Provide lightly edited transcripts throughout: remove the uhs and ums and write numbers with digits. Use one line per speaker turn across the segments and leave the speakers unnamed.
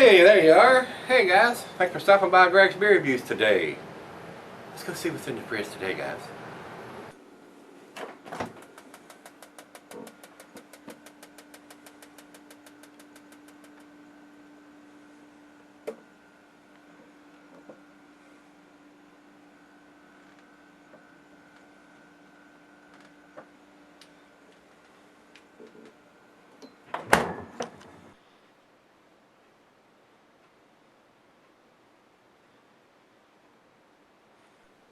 Hey, there you are. Hey guys, thanks for stopping by Gregsbeerreviews today. Let's go see what's in the fridge today, guys.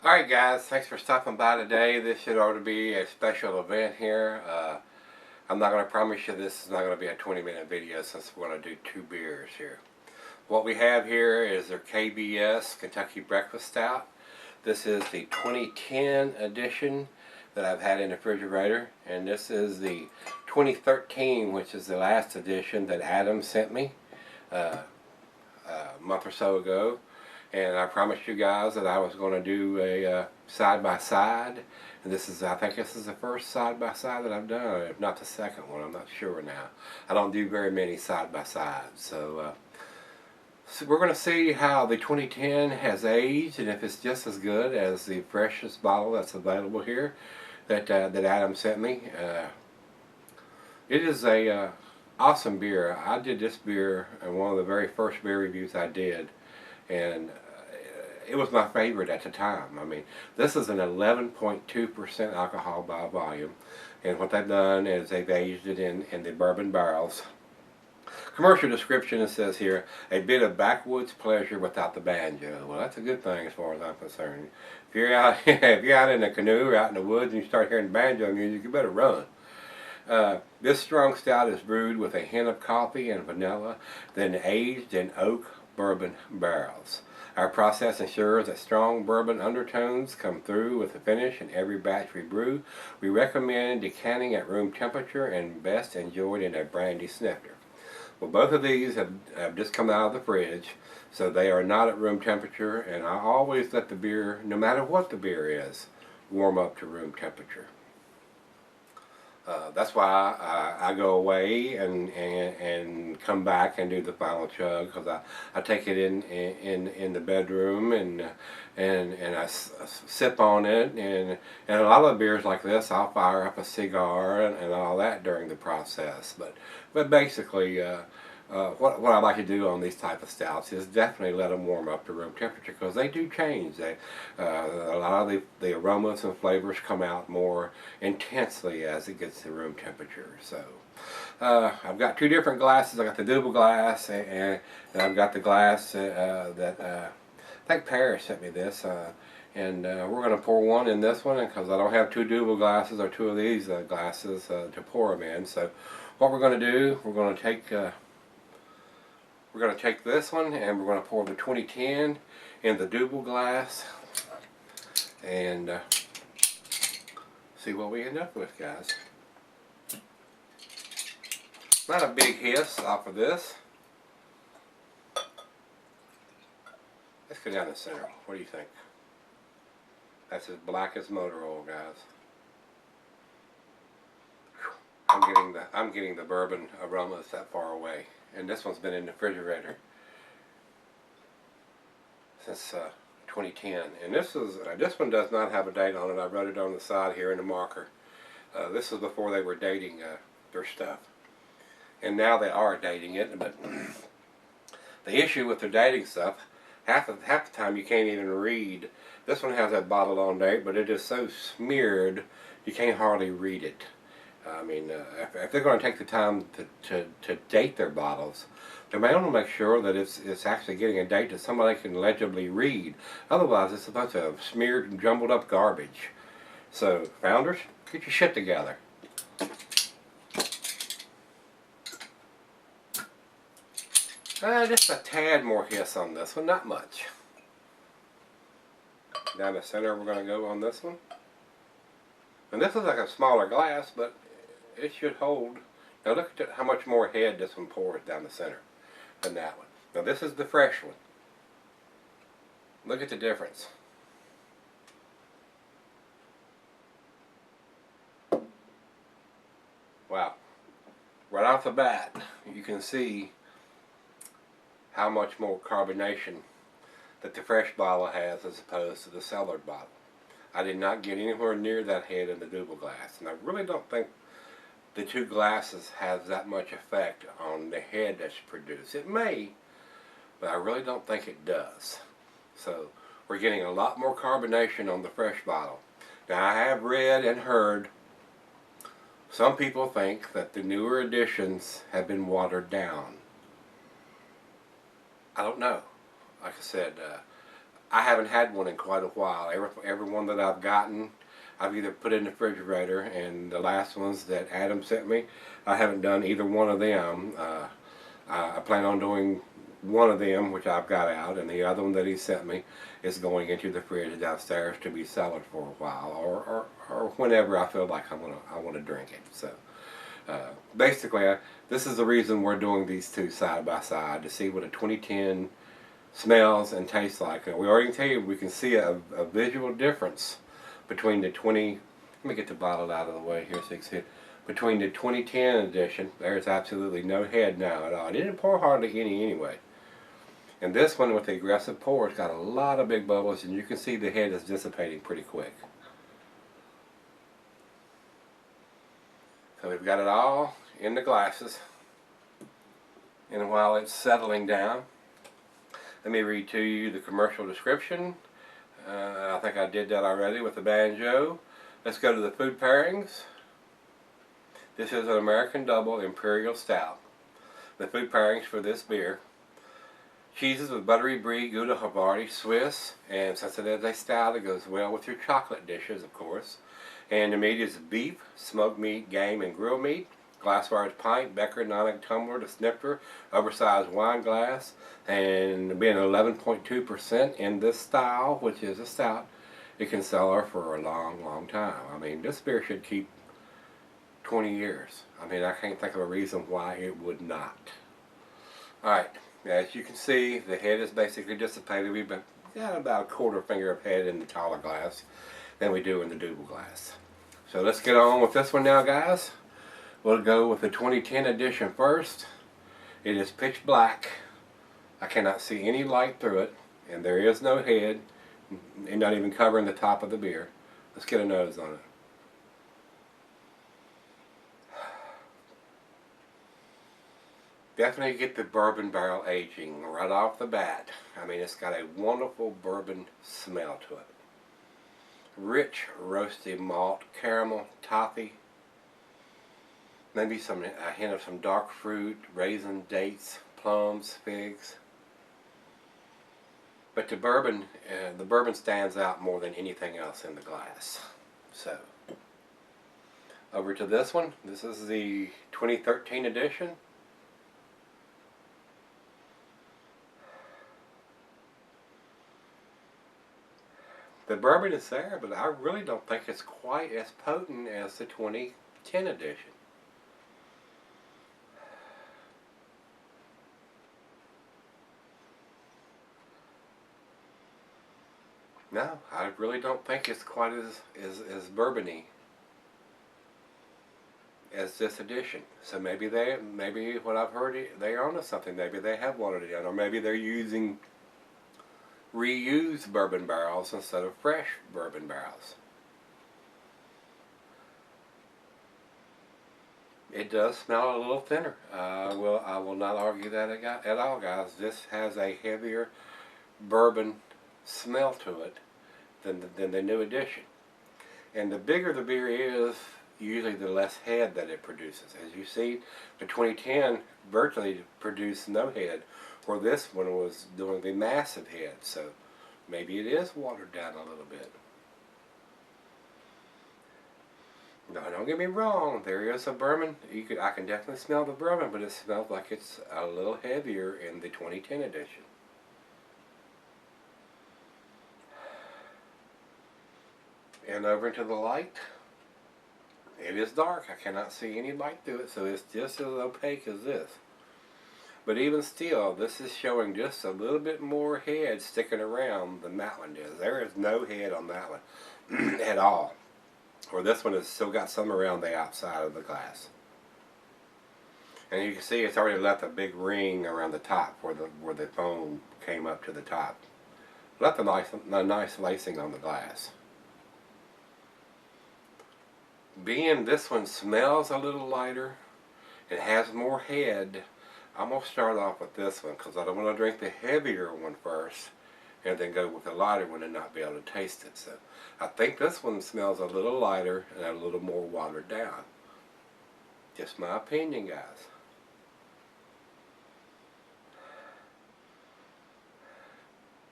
Alright guys, thanks for stopping by today. This should ought to be a special event here. I'm not going to promise you this is not going to be a 20-minute video since we're going to do two beers here. What we have here is their KBS Kentucky Breakfast Stout. This is the 2010 edition that I've had in the refrigerator, and this is the 2013, which is the last edition that Adam sent me a month or so ago. And I promised you guys that I was going to do a side-by-side, and this is, I think this is the first side-by-side that I've done, if not the second one. I'm not sure now. I don't do very many side-by-sides, so we're going to see how the 2010 has aged, and if it's just as good as the freshest bottle that's available here that Adam sent me. It is a awesome beer. I did this beer in one of the very first beer reviews I did, and it was my favorite at the time. I mean, this is an 11.2% alcohol by volume, and what they've done is they've aged it in the bourbon barrels. Commercial description, it says here, a bit of backwoods pleasure without the banjo. Well, that's a good thing as far as I'm concerned. If you're out, if you're out in a canoe or out in the woods and you start hearing banjo music, you better run. This strong stout is brewed with a hint of coffee and vanilla, then aged in oak bourbon barrels. Our process ensures that strong bourbon undertones come through with the finish in every batch we brew. We recommend decanting at room temperature and best enjoyed in a brandy snifter. Well, both of these have just come out of the fridge, so they are not at room temperature, and I always let the beer, no matter what the beer is, warm up to room temperature. That's why I go away and come back and do the final chug, because I take it in the bedroom and I sip on it, and a lot of beers like this I'll fire up a cigar and all that during the process. But basically what I like to do on these type of stouts is definitely let them warm up to room temperature, because they do change. A lot of the aromas and flavors come out more intensely as it gets to room temperature. So I've got two different glasses. I got the double glass, and I've got the glass that I think Paris sent me this. And we're going to pour one in this one, because I don't have two double glasses or two of these glasses to pour them in. So what we're going to do, we're going to take this one, and we're going to pour the 2010 in the double glass and see what we end up with, guys. Not a big hiss off of this. Let's go down the center. What do you think? That's as black as motor oil, guys. I'm getting the bourbon aromas that far away, and this one's been in the refrigerator since 2010. And this one does not have a date on it. I wrote it on the side here in the marker. This is before they were dating their stuff, and now they are dating it. But the issue with their dating stuff, half the time you can't even read. This one has that bottle on date, but it is so smeared you can't hardly read it. I mean, if they're going to take the time to date their bottles, they may want to make sure that it's actually getting a date that somebody can legibly read. Otherwise, it's a bunch of smeared and jumbled up garbage. So, founders, get your shit together. Just a tad more hiss on this one, not much. Down the center, we're going to go on this one. And this is like a smaller glass, but it should hold. Now look at how much more head this one pours down the center than that one. Now this is the fresh one. Look at the difference. Wow. Right off the bat, you can see how much more carbonation that the fresh bottle has as opposed to the cellared bottle. I did not get anywhere near that head in the double glass, and I really don't think the two glasses have that much effect on the head that's produced. It may, but I really don't think it does. So we're getting a lot more carbonation on the fresh bottle. Now I have read and heard some people think that the newer editions have been watered down. I don't know. Like I said, I haven't had one in quite a while. Every one that I've gotten, I've either put in the refrigerator, and the last ones that Adam sent me, I haven't done either one of them. I plan on doing one of them, which I've got out, and the other one that he sent me is going into the fridge downstairs to be cellared for a while, or whenever I feel like I want to drink it. So basically, this is the reason we're doing these two side by side, to see what a 2010 smells and tastes like. And we already can tell you, we can see a visual difference between the let me get the bottle out of the way here so you can see it. Between the 2010 edition, there's absolutely no head now at all. It didn't pour hardly any anyway. And this one with the aggressive pour, it's got a lot of big bubbles, and you can see the head is dissipating pretty quick. So we've got it all in the glasses. And while it's settling down, let me read to you the commercial description. I think I did that already with the banjo. Let's go to the food pairings. This is an American Double Imperial Stout. The food pairings for this beer: cheeses with buttery brie, Gouda, Havarti, Swiss, and since it is a stout, it goes well with your chocolate dishes, of course. And the meat is beef, smoked meat, game, and grilled meat. Glassware pint, Becker, Nonic tumbler, the snifter, oversized wine glass, and being 11.2% in this style, which is a stout, it can sell her for a long, long time. I mean, this beer should keep 20 years. I mean, I can't think of a reason why it would not. Alright, as you can see, the head is basically dissipated. We've got about a quarter finger of head in the taller glass than we do in the double glass. So let's get on with this one now, guys. We'll go with the 2010 edition first. It is pitch black. I cannot see any light through it, and there is no head, and not even covering the top of the beer. Let's get a nose on it. Definitely get the bourbon barrel aging right off the bat. I mean, it's got a wonderful bourbon smell to it. Rich, roasty malt, caramel, toffee. Maybe a hint of some dark fruit, raisin, dates, plums, figs. But the bourbon stands out more than anything else in the glass. So, over to this one. This is the 2013 edition. The bourbon is there, but I really don't think it's quite as potent as the 2010 edition. No, I really don't think it's quite as bourbony as this edition. So maybe what I've heard, they're onto something. Maybe they have watered it down, or maybe they're using reused bourbon barrels instead of fresh bourbon barrels. It does smell a little thinner. I will not argue that at all, guys. This has a heavier bourbon smell to it than the new edition. And the bigger the beer is, usually the less head that it produces. As you see, the 2010 virtually produced no head, where this one was doing the massive head. So maybe it is watered down a little bit. No, don't get me wrong, there is a bourbon. I can definitely smell the bourbon, but it smells like it's a little heavier in the 2010 edition. And over into the light, it is dark. I cannot see any light through it, so it's just as opaque as this. But even still, this is showing just a little bit more head sticking around than that one does. There is no head on that one at all. Or this one has still got some around the outside of the glass. And you can see it's already left a big ring around the top where the foam came up to the top. Left a nice lacing on the glass. Being this one smells a little lighter, it has more head, I'm going to start off with this one because I don't want to drink the heavier one first and then go with the lighter one and not be able to taste it. So I think this one smells a little lighter and a little more watered down. Just my opinion, guys.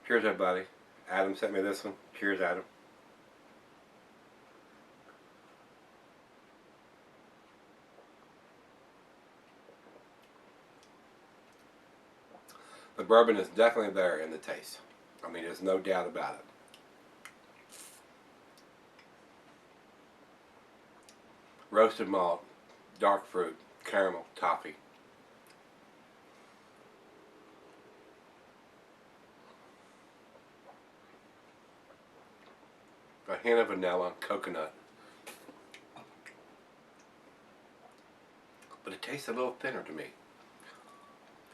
Cheers, everybody. Adam sent me this one. Cheers, Adam. The bourbon is definitely there in the taste. I mean, there's no doubt about it. Roasted malt, dark fruit, caramel, toffee. A hint of vanilla, coconut. But it tastes a little thinner to me,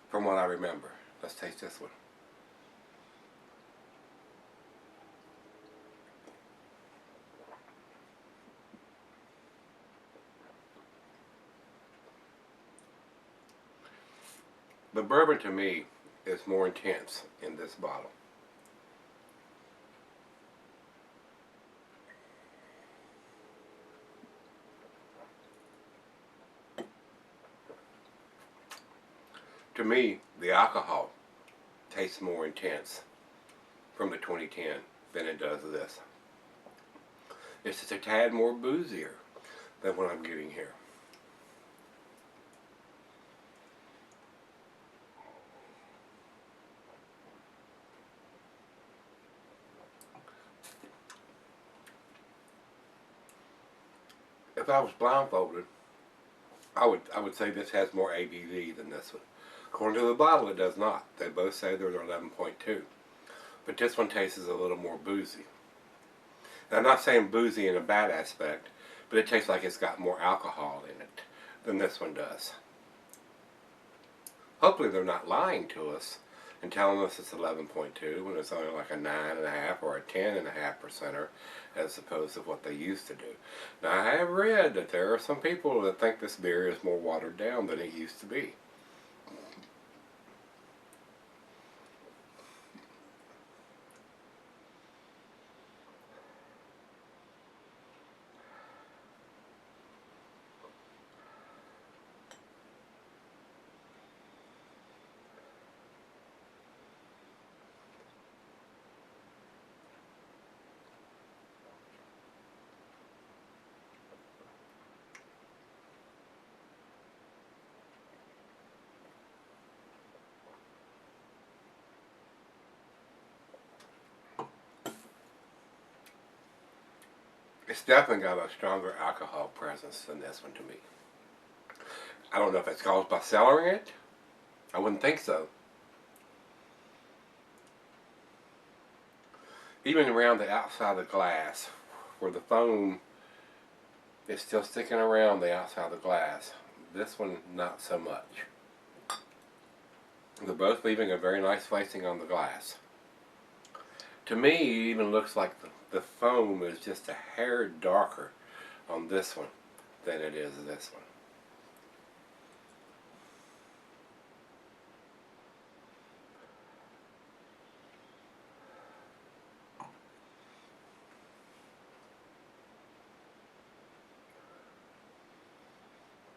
from what I remember. Let's taste this one. The bourbon to me is more intense in this bottle. To me, the alcohol tastes more intense from the 2010 than it does this. It's just a tad more boozier than what I'm getting here. If I was blindfolded, I would say this has more ABV than this one. According to the bottle, it does not. They both say they're 11.2. But this one tastes a little more boozy. Now, I'm not saying boozy in a bad aspect, but it tastes like it's got more alcohol in it than this one does. Hopefully they're not lying to us and telling us it's 11.2 when it's only like a 9.5 or a 10.5%er as opposed to what they used to do. Now, I have read that there are some people that think this beer is more watered down than it used to be. It's definitely got a stronger alcohol presence than this one to me. I don't know if it's caused by cellaring it. I wouldn't think so. Even around the outside of the glass, where the foam is still sticking around the outside of the glass, this one not so much. They're both leaving a very nice lacing on the glass. To me, it even looks like the foam is just a hair darker on this one than it is this one.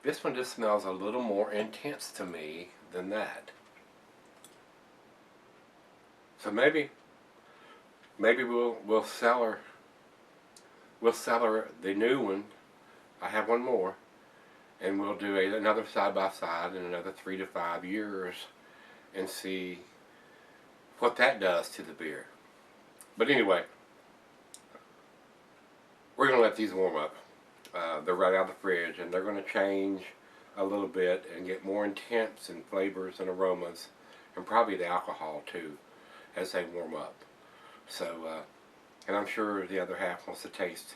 This one just smells a little more intense to me than that. So maybe we'll cellar the new one. I have one more, and we'll do another side by side in another 3 to 5 years and see what that does to the beer. But anyway, we're going to let these warm up. They're right out of the fridge, and they're going to change a little bit and get more intense in flavors and aromas, and probably the alcohol too, as they warm up. So, and I'm sure the other half wants to taste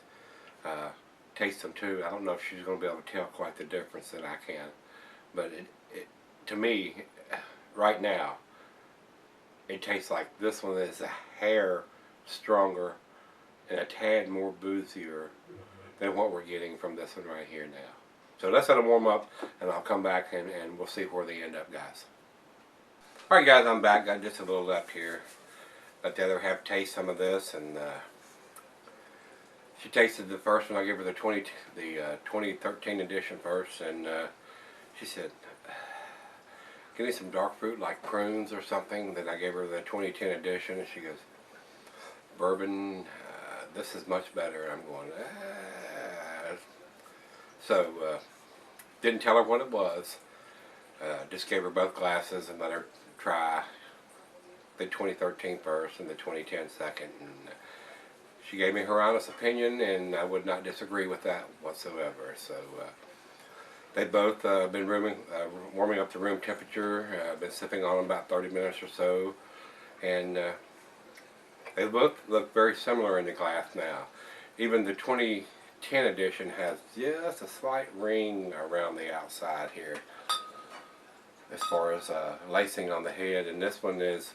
them too. I don't know if she's going to be able to tell quite the difference that I can, but to me, right now, it tastes like this one is a hair stronger and a tad more boozier than what we're getting from this one right here now. So let's let them warm up, and I'll come back and we'll see where they end up, guys. Alright guys, I'm back. Got just a little left here. Let the other half taste some of this, and she tasted the first one. I gave her the 2013 edition first, and she said, give me some dark fruit like prunes or something. Then I gave her the 2010 edition, and she goes, bourbon, this is much better. And I'm going, So, didn't tell her what it was. Just gave her both glasses and let her try the 2013 first and the 2010 second. And she gave me her honest opinion, and I would not disagree with that whatsoever. So, they've both been warming up to room temperature. Been sipping on them about 30 minutes or so. And they both look very similar in the glass now. Even the 2010 edition has just a slight ring around the outside here as far as lacing on the head, and this one is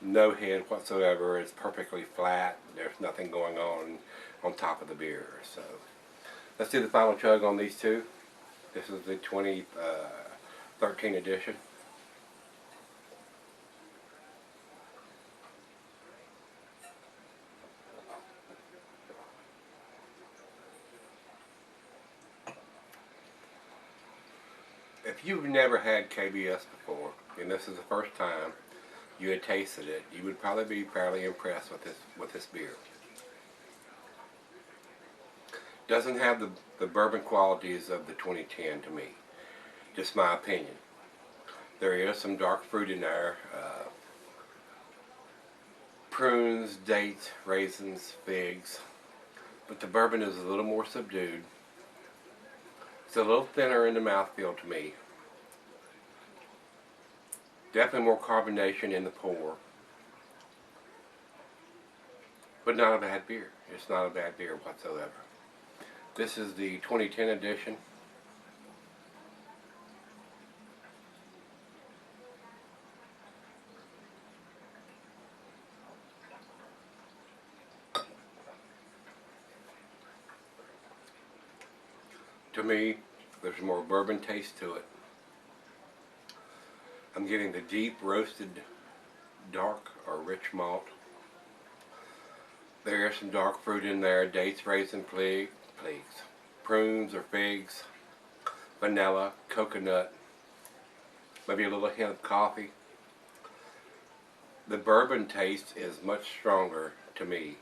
no head whatsoever. It's perfectly flat. There's nothing going on top of the beer. So let's do the final chug on these two. This is the 2013 edition. If you've never had KBS before, and this is the first time you had tasted it, you would probably be fairly impressed with this beer. Doesn't have the bourbon qualities of the 2010 to me, just my opinion. There is some dark fruit in there, prunes, dates, raisins, figs, but the bourbon is a little more subdued. It's a little thinner in the mouthfeel to me. Definitely more carbonation in the pour. But not a bad beer. It's not a bad beer whatsoever. This is the 2010 edition. To me, there's more bourbon taste to it. I'm getting the deep roasted dark or rich malt. There is some dark fruit in there, dates, raisin, figs, prunes or figs, vanilla, coconut, maybe a little hint of coffee. The bourbon taste is much stronger to me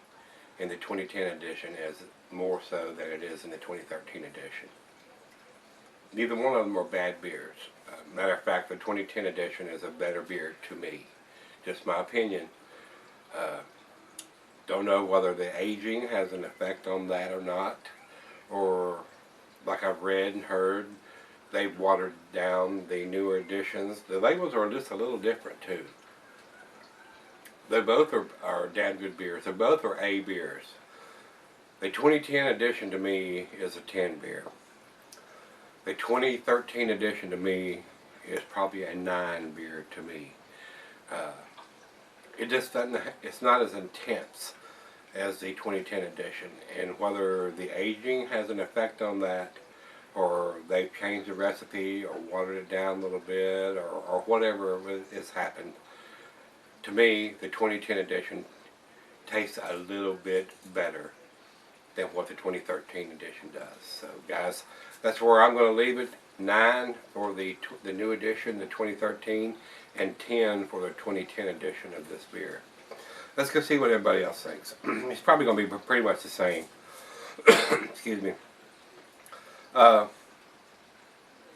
in the 2010 edition, as more so than it is in the 2013 edition. Neither one of them are bad beers. Matter of fact, the 2010 edition is a better beer to me. Just my opinion. Don't know whether the aging has an effect on that or not, or like I've read and heard, they've watered down the newer editions. The labels are just a little different too. They both are damn good beers. They both are A beers. The 2010 edition to me is a 10 beer. The 2013 edition to me is probably a 9 beer to me. It just doesn't, it's not as intense as the 2010 edition, and whether the aging has an effect on that, or they've changed the recipe or watered it down a little bit, or whatever has happened, to me the 2010 edition tastes a little bit better than what the 2013 edition does. So guys, that's where I'm going to leave it. 9 for the new edition, the 2013, and 10 for the 2010 edition of this beer. Let's go see what everybody else thinks. It's probably going to be pretty much the same. Excuse me.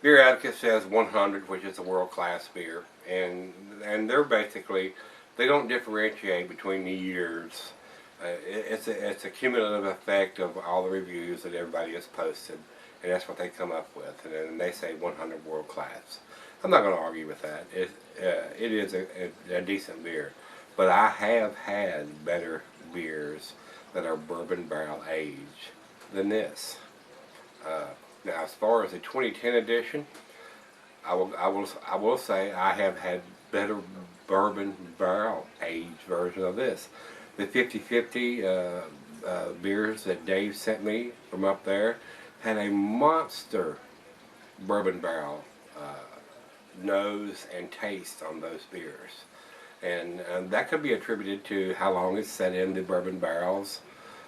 Beer Advocate says 100, which is a world-class beer, and they're basically, they don't differentiate between the years. It's a cumulative effect of all the reviews that everybody has posted, and that's what they come up with, and then they say 100 world class. I'm not going to argue with that. It is a decent beer, but I have had better beers that are bourbon barrel aged than this. Now, as far as the 2010 edition, I will say I have had better bourbon barrel aged version of this. The 50/50 beers that Dave sent me from up there had a monster bourbon barrel nose and taste on those beers. And that could be attributed to how long it's set in the bourbon barrels,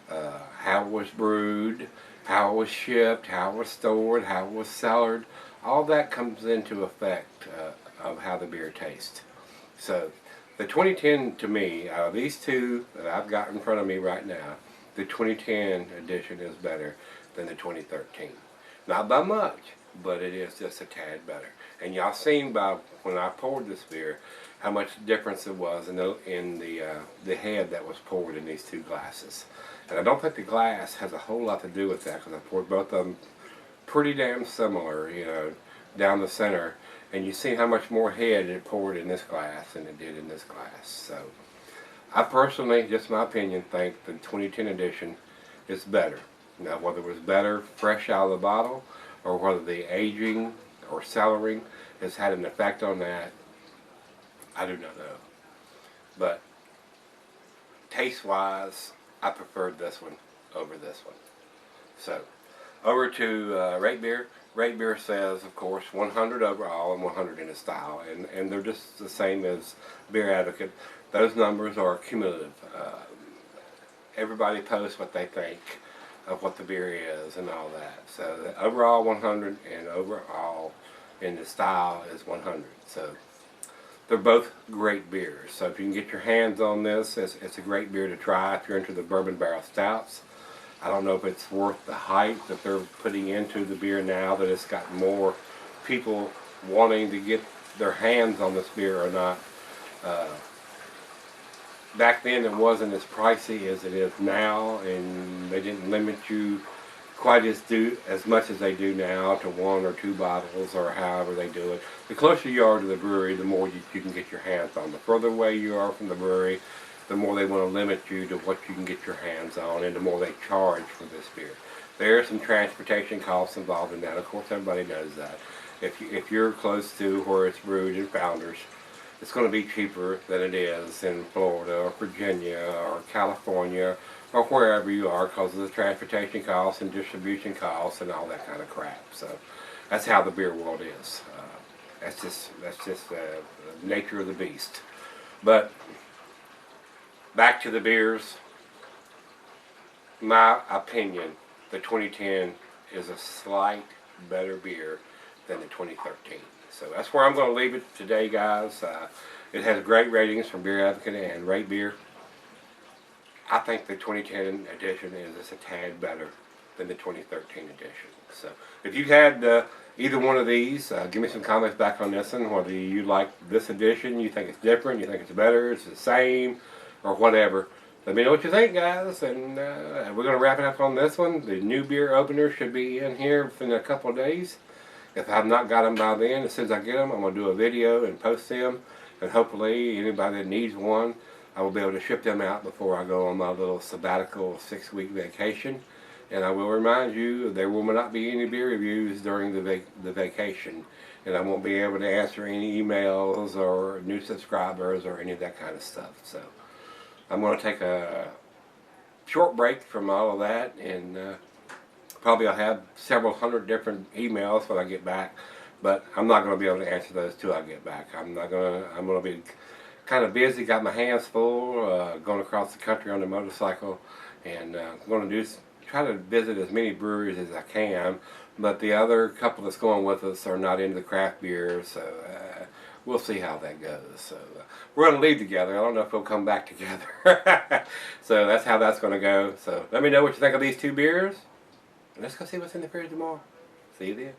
how it was brewed, how it was shipped, how it was stored, how it was cellared. All that comes into effect of how the beer tastes. So the 2010 to me, out of these two that I've got in front of me right now, the 2010 edition is better than the 2013. Not by much, but it is just a tad better. And y'all seen by when I poured this beer how much difference it was in the head that was poured in these two glasses. And I don't think the glass has a whole lot to do with that, because I poured both of them pretty damn similar, you know, down the center. And you see how much more head it poured in this glass than it did in this glass. So I personally, just my opinion, think the 2010 edition is better. Now, whether it was better fresh out of the bottle, or whether the aging or cellaring has had an effect on that, I do not know. But taste-wise, I preferred this one over this one. So, over to Rate Beer. Rate Beer says, of course, 100 overall and 100 in the style, and they're just the same as Beer Advocate. Those numbers are cumulative. Everybody posts what they think of what the beer is and all that. So the overall 100 and overall in the style is 100. So they're both great beers. So if you can get your hands on this, it's a great beer to try if you're into the bourbon barrel stouts. I don't know if it's worth the hype that they're putting into the beer now, that it's got more people wanting to get their hands on this beer or not. Back then it wasn't as pricey as it is now, and they didn't limit you quite as much as they do now to 1 or 2 bottles or however they do it. The closer you are to the brewery, the more you can get your hands on. The further away you are from the brewery, the more they want to limit you to what you can get your hands on, and the more they charge for this beer. There are some transportation costs involved in that. Of course, everybody knows that. If you're close to where it's brewed in Founders, it's going to be cheaper than it is in Florida or Virginia or California or wherever you are, because of the transportation costs and distribution costs and all that kind of crap. So that's how the beer world is. That's just the nature of the beast. But back to the beers. My opinion, the 2010 is a slight better beer than the 2013. So that's where I'm going to leave it today, guys. It has great ratings from Beer Advocate and Rate Beer. I think the 2010 edition is just a tad better than the 2013 edition. So if you had either one of these, give me some comments back on this one, whether you like this edition, you think it's different, you think it's better, it's the same, or whatever. Let me know what you think, guys, and we're going to wrap it up on this one. The new beer opener should be in here within a couple of days. If I've not got them by then, as soon as I get them, I'm going to do a video and post them, and hopefully anybody that needs one, I will be able to ship them out before I go on my little sabbatical 6-week vacation. And I will remind you, there will not be any beer reviews during the vacation, and I won't be able to answer any emails or new subscribers or any of that kind of stuff. So I'm going to take a short break from all of that, and probably I'll have several hundred different emails when I get back, but I'm not going to be able to answer those till I get back. I'm going to be kind of busy, got my hands full, going across the country on the motorcycle, and going to try to visit as many breweries as I can. But the other couple that's going with us are not into the craft beer, so we'll see how that goes. So we're going to leave together. I don't know if we'll come back together. So that's how that's going to go. So let me know what you think of these two beers. Let's go see what's in the fridge tomorrow. See you then.